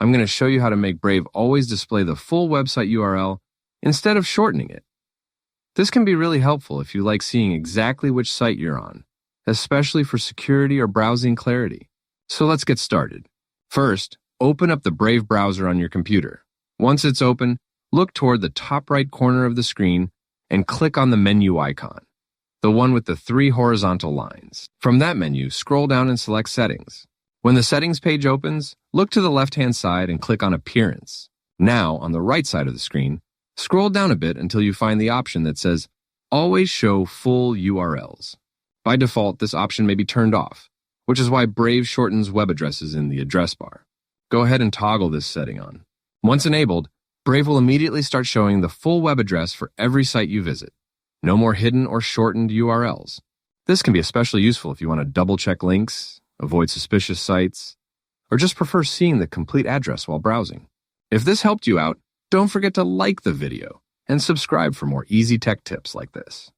I'm going to show you how to make Brave always display the full website URL instead of shortening it. This can be really helpful if you like seeing exactly which site you're on, especially for security or browsing clarity. So let's get started. First, open up the Brave browser on your computer. Once it's open, look toward the top right corner of the screen and click on the menu icon, the one with the 3 horizontal lines. From that menu, scroll down and select Settings. When the Settings page opens, look to the left-hand side and click on Appearance. Now, on the right side of the screen, scroll down a bit until you find the option that says Always Show Full URLs. By default, this option may be turned off, which is why Brave shortens web addresses in the address bar. Go ahead and toggle this setting on. Once enabled, Brave will immediately start showing the full web address for every site you visit. No more hidden or shortened URLs. This can be especially useful if you want to double-check links, avoid suspicious sites, or just prefer seeing the complete address while browsing. If this helped you out, don't forget to like the video and subscribe for more easy tech tips like this.